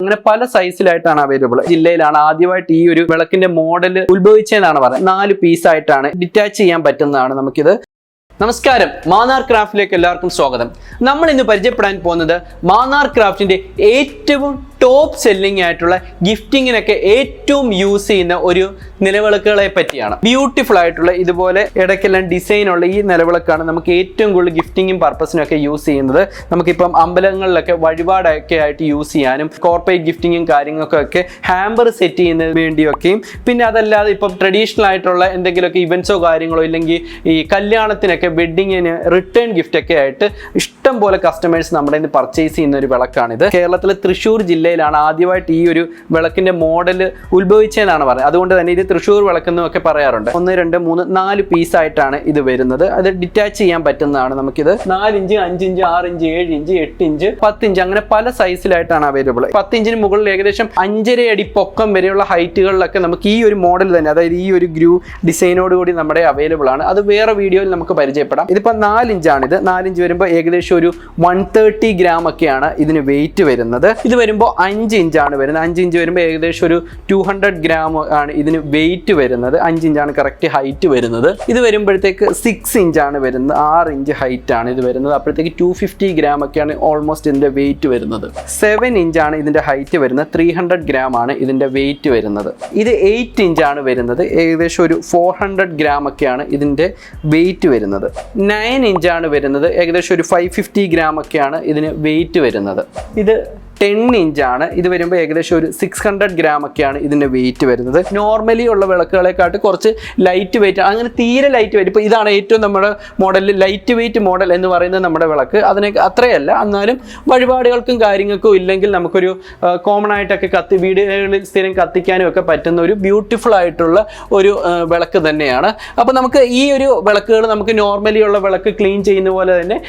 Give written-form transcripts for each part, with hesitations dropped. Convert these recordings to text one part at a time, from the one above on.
അങ്ങനെ പല സൈസിലായിട്ടാണ് അവൈലബിൾ. ജില്ലയിലാണ് ആദ്യമായിട്ട് ഈ ഒരു വിളക്കിന്റെ മോഡൽ ഉത്ഭവിച്ചതെന്നാണ് പറയുന്നത്. 4 പീസായിട്ടാണ് ഡിറ്റാച്ച് ചെയ്യാൻ പറ്റുന്നതാണ് നമുക്കിത്. നമസ്കാരം, മാന്നാർ ക്രാഫ്റ്റിലേക്ക് എല്ലാവർക്കും സ്വാഗതം. നമ്മൾ ഇന്ന് പരിചയപ്പെടാൻ പോകുന്നത് മാന്നാർ ക്രാഫ്റ്റിന്റെ ഏറ്റവും ടോപ്പ് സെല്ലിംഗ് ആയിട്ടുള്ള ഗിഫ്റ്റിങ്ങിനൊക്കെ ഏറ്റവും യൂസ് ചെയ്യുന്ന ഒരു നിലവിളക്കുകളെ പറ്റിയാണ്. ബ്യൂട്ടിഫുൾ ആയിട്ടുള്ള ഇതുപോലെ ഇടയ്ക്കെല്ലാം ഡിസൈനുള്ള ഈ നിലവിളക്കാണ് നമുക്ക് ഏറ്റവും കൂടുതൽ ഗിഫ്റ്റിങ്ങും പർപ്പസിനൊക്കെ യൂസ് ചെയ്യുന്നത്. നമുക്കിപ്പം അമ്പലങ്ങളിലൊക്കെ വഴിപാടൊക്കെ ആയിട്ട് യൂസ് ചെയ്യാനും കോർപ്പറേറ്റ് ഗിഫ്റ്റിങ്ങും കാര്യങ്ങൾക്കൊക്കെ ഹാമ്പർ സെറ്റ് ചെയ്യുന്നതിന് വേണ്ടിയൊക്കെയും, പിന്നെ അതല്ലാതെ ഇപ്പം ട്രഡീഷണൽ ആയിട്ടുള്ള എന്തെങ്കിലുമൊക്കെ ഇവൻറ്റ്സോ കാര്യങ്ങളോ ഇല്ലെങ്കിൽ ഈ കല്യാണത്തിനൊക്കെ വെഡ്ഡിങ്ങിന് റിട്ടേൺ ഗിഫ്റ്റ് ഒക്കെ ആയിട്ട് ഇഷ്ടം പോലെ കസ്റ്റമേഴ്സ് നമ്മുടെ ഇന്ന് പർച്ചേസ് ചെയ്യുന്ന ഒരു വിളക്കാണിത്. കേരളത്തിലെ തൃശ്ശൂർ ജില്ലയിലാണ് ആദ്യമായിട്ട് ഈ ഒരു വിളക്കിന്റെ മോഡൽ ഉത്ഭവിച്ചതെന്നാണ് പറയുന്നത്. അതുകൊണ്ട് തന്നെ ഇത് തൃശ്ശൂർ വിളക്കെന്നൊക്കെ പറയാറുണ്ട്. 1, 2, 3, 4 പീസായിട്ടാണ് ഇത് വരുന്നത്. അത് ഡിറ്റാച്ച് ചെയ്യാൻ പറ്റുന്നതാണ്. നമുക്കിത് 4 inch, 5 inch, 6 inch, 7 inch, 8 inch, 10 inch അങ്ങനെ പല സൈസിലായിട്ടാണ് അവൈലബിൾ. 10 ഇഞ്ചിന് മുകളിൽ ഏകദേശം 5.5 അടി പൊക്കം വരെയുള്ള ഹൈറ്റുകളിലൊക്കെ നമുക്ക് ഈ ഒരു മോഡൽ തന്നെ, അതായത് ഈ ഒരു ഗ്രൂ ഡിസൈനോടുകൂടി നമ്മുടെ അവൈലബിൾ ആണ്. അത് വേറെ വീഡിയോയിൽ നമുക്ക് പരിചയപ്പെടാം. ഇതിപ്പോൾ 4 ഇഞ്ചാണിത്. 4 ഇഞ്ച് വരുമ്പോൾ ഏകദേശം ഒരു 130 ഗ്രാം ഒക്കെയാണ് ഇതിന് വെയിറ്റ് വരുന്നത്. ഇത് വരുമ്പോൾ 5 ഇഞ്ചാണ് വരുന്നത്. 5 ഇഞ്ച് വരുമ്പോൾ ഏകദേശം ഒരു 200 ഗ്രാം ആണ് ഇതിന് വെയിറ്റ് വരുന്നത്. 5 ഇഞ്ചാണ് കറക്റ്റ് ഹൈറ്റ് വരുന്നത്. ഇത് വരുമ്പോഴത്തേക്ക് 6 ഇഞ്ചാണ് വരുന്നത്. 6 ഇഞ്ച് ഹൈറ്റ് ആണ് ഇത് വരുന്നത്. അപ്പോഴത്തേക്ക് 250 ഗ്രാം ഒക്കെയാണ് ഓൾമോസ്റ്റ് ഇതിന്റെ വെയിറ്റ് വരുന്നത്. 7 ഇഞ്ചാണ് ഇതിന്റെ ഹൈറ്റ് വരുന്നത്. 300 ഗ്രാം ആണ് ഇതിന്റെ വെയിറ്റ് വരുന്നത്. ഇത് 8 ഇഞ്ചാണ് വരുന്നത്. ഏകദേശം ഒരു 400 ഗ്രാം ഒക്കെയാണ് ഇതിന്റെ വെയിറ്റ് വരുന്നത്. 9 ഇഞ്ചാണ് വരുന്നത്. ഏകദേശം ഒരു 550 ഗ്രാം ഒക്കെയാണ് ഇതിന് വെയിറ്റ് വരുന്നത്. ഇത് 10 ഇഞ്ചാണ്. ഇത് വരുമ്പോൾ ഏകദേശം ഒരു 600 ഗ്രാം ഒക്കെയാണ് ഇതിൻ്റെ വെയിറ്റ് വരുന്നത്. നോർമലി ഉള്ള വിളക്കുകളെക്കാട്ട് കുറച്ച് ലൈറ്റ് വെയിറ്റ്, അങ്ങനെ തീരെ ലൈറ്റ് വെയിറ്റ്. ഇപ്പോൾ ഇതാണ് ഏറ്റവും നമ്മുടെ മോഡലിൽ ലൈറ്റ് വെയിറ്റ് മോഡൽ എന്ന് പറയുന്നത് നമ്മുടെ വിളക്ക്. അതിനെ അത്രയല്ല, എന്നാലും വഴിപാടുകൾക്കും കാര്യങ്ങൾക്കും ഇല്ലെങ്കിൽ നമുക്കൊരു കോമൺ ആയിട്ടൊക്കെ വീടുകളിൽ സ്ഥിരം കത്തിക്കാനും ഒക്കെ പറ്റുന്ന ഒരു ബ്യൂട്ടിഫുൾ ആയിട്ടുള്ള ഒരു വിളക്ക് തന്നെയാണ്. അപ്പോൾ നമുക്ക് ഈ ഒരു വിളക്കുകൾ നമുക്ക് നോർമലി ഉള്ള വിളക്ക് ക്ലീൻ ചെയ്യുന്ന പോലെ തന്നെ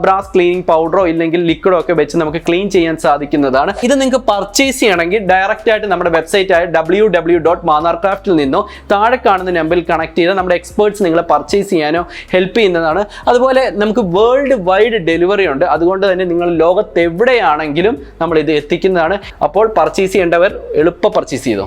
ബ്രാസ് ക്ലീനിങ് പൗഡറോ ഇല്ലെങ്കിൽ ലിക്വിഡോ ഒക്കെ വെച്ച് നമുക്ക് ക്ലീൻ ചെയ്യാൻ സാധിക്കും. ഇത് നിങ്ങൾക്ക് പർച്ചേസ് ചെയ്യണമെങ്കിൽ ഡയറക്റ്റ് ആയിട്ട് നമ്മുടെ വെബ്സൈറ്റ് ആയ www.manarcraft നിന്നോ താഴെ കാണുന്ന നമ്പറിൽ കണക്ട് ചെയ്ത് നമ്മുടെ എക്സ്പേർട്സ് നിങ്ങളെ പർച്ചേസ് ചെയ്യാനോ ഹെൽപ്പ് ചെയ്യുന്നതാണ്. അതുപോലെ നമുക്ക് വേൾഡ് വൈഡ് ഡെലിവറി ഉണ്ട്. അതുകൊണ്ട് തന്നെ നിങ്ങൾ ലോകത്ത് എവിടെയാണെങ്കിലും നമ്മൾ ഇത് എത്തിക്കുന്നതാണ്. അപ്പോൾ പർച്ചേസ് ചെയ്യേണ്ടവർ എളുപ്പം പർച്ചേസ് ചെയ്തോ.